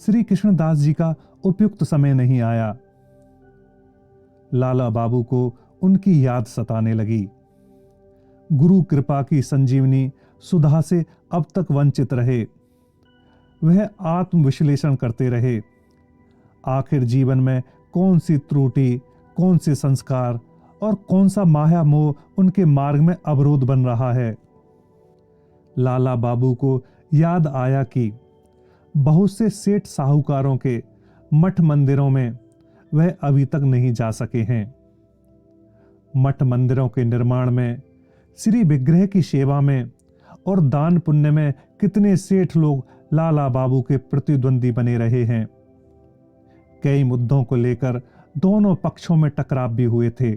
श्री कृष्णदास जी का उपयुक्त समय नहीं आया। लाला बाबू को उनकी याद सताने लगी। गुरु कृपा की संजीवनी सुधा से अब तक वंचित रहे। वह आत्मविश्लेषण करते रहे। आखिर जीवन में कौन सी त्रुटि, कौन से संस्कार और कौन सा माया मोह उनके मार्ग में अवरोध बन रहा है। लाला बाबू को याद आया कि बहुत से सेठ साहूकारों के मठ मंदिरों में वह अभी तक नहीं जा सके हैं। मठ मंदिरों के निर्माण में, श्री विग्रह की सेवा में और दान पुण्य में कितने सेठ लोग लाला बाबू के प्रतिद्वंदी बने रहे हैं। कई मुद्दों को लेकर दोनों पक्षों में टकराव भी हुए थे।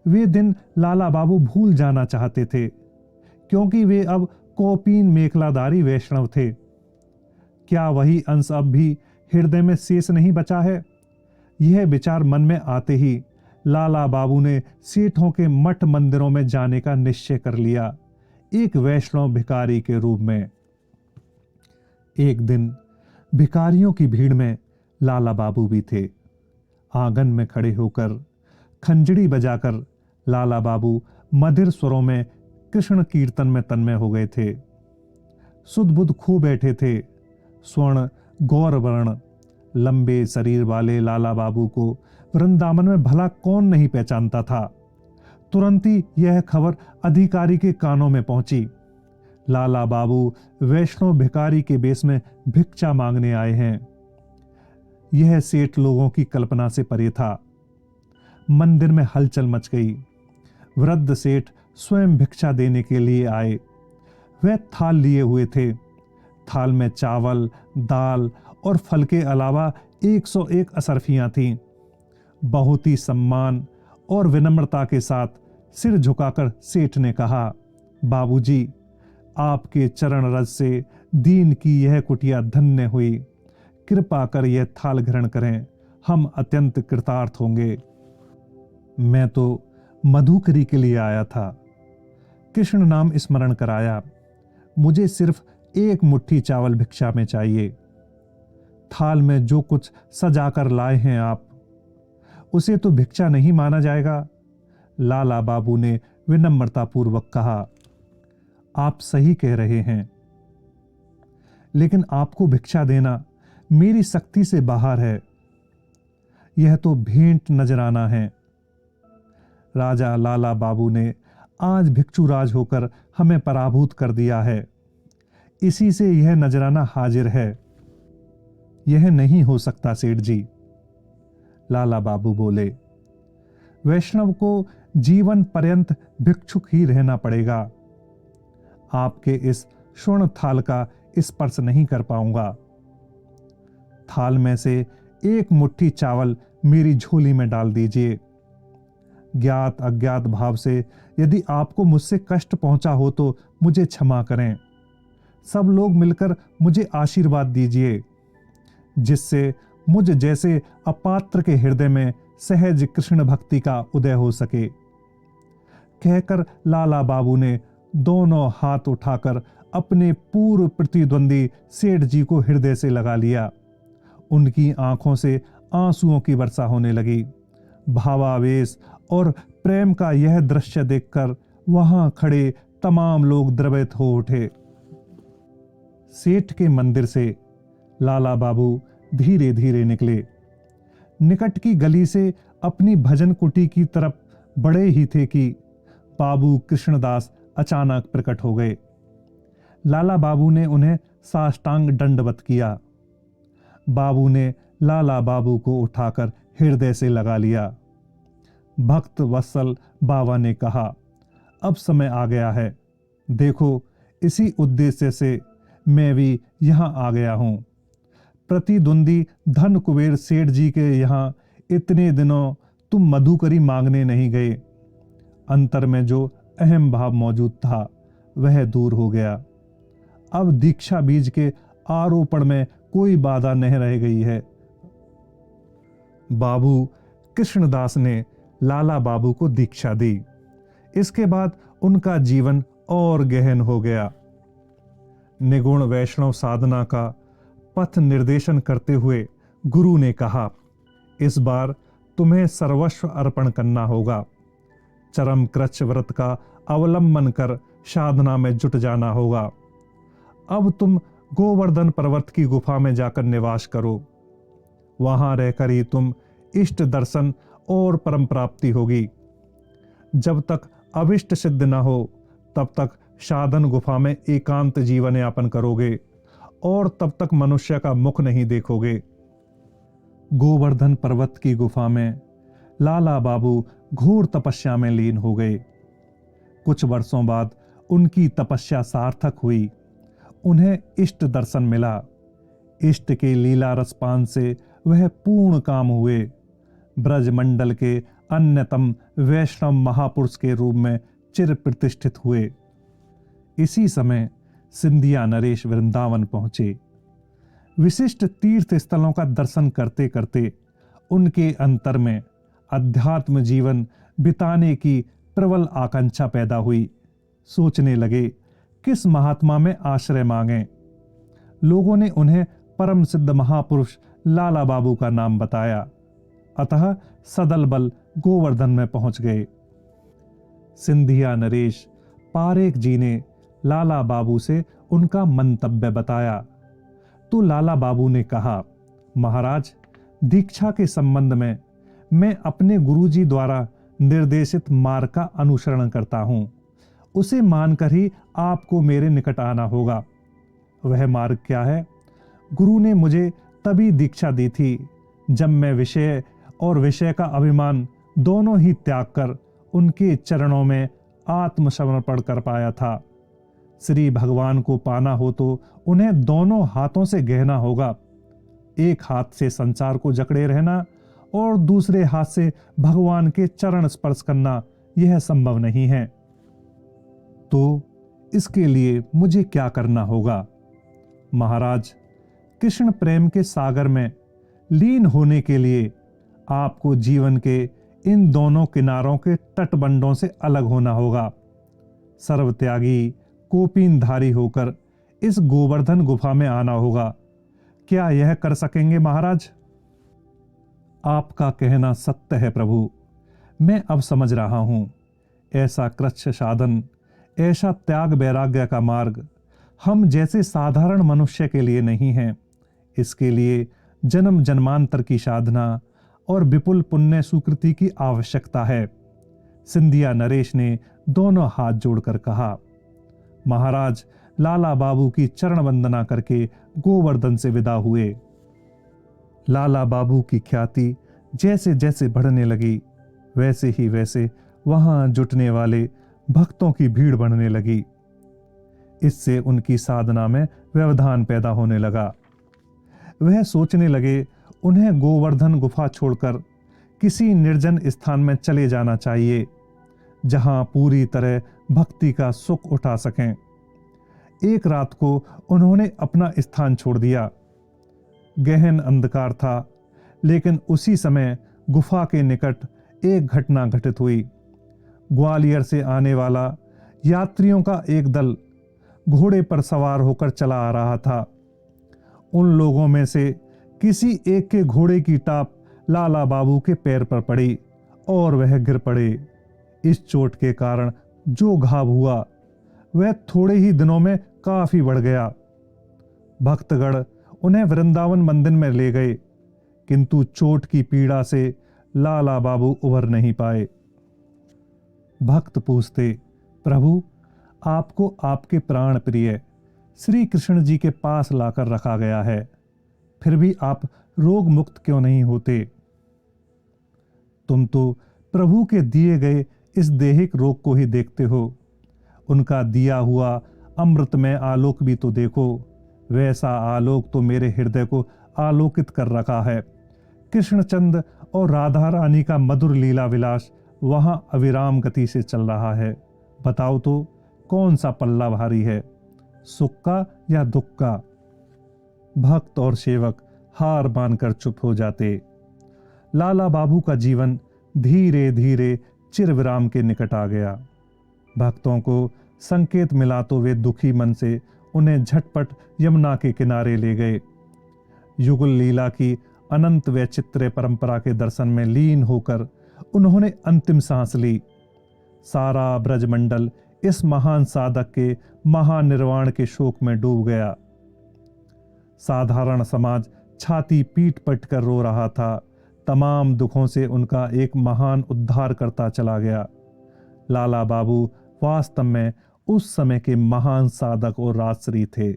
वे दिन लाला बाबू भूल जाना चाहते थे, क्योंकि वे अब कौपीन मेखलाधारी वैष्णव थे। क्या वही अंश अब भी हृदय में शेष नहीं बचा है? यह विचार मन में आते ही लाला बाबू ने सेठों के मठ मंदिरों में जाने का निश्चय कर लिया, एक वैष्णव भिखारी के रूप में। एक दिन भिखारियों की भीड़ में लाला बाबू भी थे। आंगन में खड़े होकर खंजड़ी बजाकर लाला बाबू मधुर स्वरों में कृष्ण कीर्तन में तन्मय हो गए थे। सुध बुध खो बैठे थे। स्वर्ण गौर वर्ण लंबे शरीर वाले लाला बाबू को वृंदावन में भला कौन नहीं पहचानता था। तुरंत ही यह खबर अधिकारी के कानों में पहुंची। लाला बाबू वैष्णव भिखारी के वेश में भिक्षा मांगने आए हैं। यह सेठ लोगों की कल्पना से परे था। मंदिर में हलचल मच गई। वृद्ध सेठ स्वयं भिक्षा देने के लिए आए। वह थाल लिए हुए थे। थाल में चावल, दाल और फल के अलावा 101 असरफियां थीं। बहुत ही सम्मान और विनम्रता के साथ सिर झुकाकर सेठ ने कहा, बाबूजी, आपके चरण रज से दीन की यह कुटिया धन्य हुई। कृपा कर यह थाल ग्रहण करें, हम अत्यंत कृतार्थ होंगे। मैं तो मधुकरी के लिए आया था। कृष्ण नाम स्मरण कराया। मुझे सिर्फ एक मुट्ठी चावल भिक्षा में चाहिए। थाल में जो कुछ सजाकर लाए हैं आप, उसे तो भिक्षा नहीं माना जाएगा। लाला बाबू ने विनम्रतापूर्वक कहा, आप सही कह रहे हैं, लेकिन आपको भिक्षा देना मेरी शक्ति से बाहर है। यह तो भेंट नजराना है। राजा लाला बाबू ने आज भिक्षुराज होकर हमें पराभूत कर दिया है। इसी से यह नजराना हाजिर है। यह नहीं हो सकता सेठ जी। लाला बाबू बोले, वैष्णव को जीवन पर्यंत भिक्षुक ही रहना पड़ेगा। आपके इस स्वर्ण थाल का स्पर्श नहीं कर पाऊंगा। थाल में से एक मुट्ठी चावल मेरी झोली में डाल दीजिए। ज्ञात अज्ञात भाव से यदि आपको मुझसे कष्ट पहुंचा हो तो मुझे क्षमा करें। सब लोग मिलकर मुझे आशीर्वाद दीजिए, जिससे मुझ जैसे अपात्र के हृदय में सहज कृष्ण भक्ति का उदय हो सके। कहकर लाला बाबू ने दोनों हाथ उठाकर अपने पूर्व प्रतिद्वंदी सेठ जी को हृदय से लगा लिया। उनकी आंखों से आंसुओं की वर्षा होने लगी। भावावेश और प्रेम का यह दृश्य देखकर वहां खड़े तमाम लोग द्रवित हो उठे। सेठ के मंदिर से लाला बाबू धीरे धीरे निकले। निकट की गली से अपनी भजन कुटी की तरफ बढ़े ही थे कि बाबू कृष्णदास अचानक प्रकट हो गए। लाला बाबू ने उन्हें साष्टांग दंडवत किया। बाबू ने लाला बाबू को उठाकर हृदय से लगा लिया। भक्त वत्सल बाबा ने कहा, अब समय आ गया है। देखो, इसी उद्देश्य से मैं भी यहां आ गया हूं। प्रतिद्वंदी धन कुबेर सेठ जी के यहां इतने दिनों तुम मधुकरी मांगने नहीं गए। अंतर में जो अहम भाव मौजूद था वह दूर हो गया। अब दीक्षा बीज के आरोपण में कोई बाधा नहीं रह गई है। बाबू कृष्णदास ने लाला बाबू को दीक्षा दी। इसके बाद उनका जीवन और गहन हो गया। निगुण वैष्णव साधना का पथ निर्देशन करते हुए गुरु ने कहा, इस बार तुम्हें सर्वस्व अर्पण करना होगा। चरम कृच्छ व्रत का अवलंबन कर साधना में जुट जाना होगा। अब तुम गोवर्धन पर्वत की गुफा में जाकर निवास करो। वहां रहकर ही तुम इष्ट दर्शन और परम प्राप्ति होगी। जब तक अभिष्ट सिद्ध न हो तब तक साधन गुफा में एकांत जीवन यापन करोगे और तब तक मनुष्य का मुख नहीं देखोगे। गोवर्धन पर्वत की गुफा में लाला बाबू घोर तपस्या में लीन हो गए। कुछ वर्षों बाद उनकी तपस्या सार्थक हुई। उन्हें इष्ट दर्शन मिला। इष्ट के लीला रसपान से वह पूर्ण काम हुए। ब्रजमंडल के अन्यतम वैष्णव महापुरुष के रूप में चिर प्रतिष्ठित हुए। इसी समय सिंधिया नरेश वृंदावन पहुंचे। विशिष्ट तीर्थ स्थलों का दर्शन करते करते उनके अंतर में अध्यात्म जीवन बिताने की प्रबल आकांक्षा पैदा हुई। सोचने लगे, किस महात्मा में आश्रय मांगे। लोगों ने उन्हें परम सिद्ध महापुरुष लाला बाबू का नाम बताया। अतः सदल बल गोवर्धन में पहुंच गए। सिंधिया नरेश पारेख जी ने लाला बाबू से उनका मंतव्य बताया तो लाला बाबू ने कहा, महाराज, दीक्षा के संबंध में मैं अपने गुरुजी द्वारा निर्देशित मार्ग का अनुसरण करता हूं। उसे मानकर ही आपको मेरे निकट आना होगा। वह मार्ग क्या है? गुरु ने मुझे तभी दीक्षा दी थी जब मैं विषय और विषय का अभिमान दोनों ही त्याग कर उनके चरणों में आत्मसमर्पण कर पाया था। श्री भगवान को पाना हो तो उन्हें दोनों हाथों से गहना होगा। एक हाथ से संसार को जकड़े रहना और दूसरे हाथ से भगवान के चरण स्पर्श करना यह संभव नहीं है। तो इसके लिए मुझे क्या करना होगा? महाराज, कृष्ण प्रेम के सागर में लीन होने के लिए आपको जीवन के इन दोनों किनारों के तटबंधों से अलग होना होगा। सर्वत्यागी कोपीनधारी होकर इस गोवर्धन गुफा में आना होगा। क्या यह कर सकेंगे महाराज? आपका कहना सत्य है प्रभु। मैं अब समझ रहा हूं। ऐसा कृच्छ साधन, ऐसा त्याग वैराग्य का मार्ग हम जैसे साधारण मनुष्य के लिए नहीं है। इसके लिए जन्म जन्मांतर की साधना और विपुल पुण्य सुकृति की आवश्यकता है। सिंधिया नरेश ने दोनों हाथ जोड़कर कहा। महाराज लाला बाबू की चरण वंदना करके गोवर्धन से विदा हुए। लाला बाबू की ख्याति जैसे जैसे बढ़ने लगी, वैसे ही वैसे वहां जुटने वाले भक्तों की भीड़ बढ़ने लगी। इससे उनकी साधना में व्यवधान पैदा होने लगा। वह सोचने लगे उन्हें गोवर्धन गुफा छोड़कर किसी निर्जन स्थान में चले जाना चाहिए, जहां पूरी तरह भक्ति का सुख उठा सकें। एक रात को उन्होंने अपना स्थान छोड़ दिया। गहन अंधकार था, लेकिन उसी समय गुफा के निकट एक घटना घटित हुई। ग्वालियर से आने वाला यात्रियों का एक दल घोड़े पर सवार होकर चला आ रहा था। उन लोगों में से किसी एक के घोड़े की टाप लाला बाबू के पैर पर पड़ी और वह गिर पड़े। इस चोट के कारण जो घाव हुआ वह थोड़े ही दिनों में काफी बढ़ गया। भक्तगण उन्हें वृंदावन मंदिर में ले गए, किंतु चोट की पीड़ा से लाला बाबू उभर नहीं पाए। भक्त पूछते, प्रभु, आपको आपके प्राण प्रिय श्री कृष्ण जी के पास लाकर रखा गया है, फिर भी आप रोग मुक्त क्यों नहीं होते? तुम तो प्रभु के दिए गए इस देहिक रोग को ही देखते हो, उनका दिया हुआ अमृतमय आलोक भी तो देखो। वैसा आलोक तो मेरे हृदय को आलोकित कर रखा है। कृष्णचंद और राधा रानी का मधुर लीला विलास वहां अविराम गति से चल रहा है। बताओ तो कौन सा पल्ला भारी है, सुख का या दुख का? भक्त और सेवक हार मानकर चुप हो जाते। लाला बाबू का जीवन धीरे धीरे चिरविराम के निकट आ गया। भक्तों को संकेत मिला तो वे दुखी मन से उन्हें झटपट यमुना के किनारे ले गए। युगल लीला की अनंत वैचित्र्य परंपरा के दर्शन में लीन होकर उन्होंने अंतिम सांस ली। सारा ब्रजमंडल इस महान साधक के महानिर्वाण के शोक में डूब गया। साधारण समाज छाती पीट पट कर रो रहा था। तमाम दुखों से उनका एक महान उद्धार करता चला गया। लाला बाबू वास्तव में उस समय के महान साधक और राजश्री थे।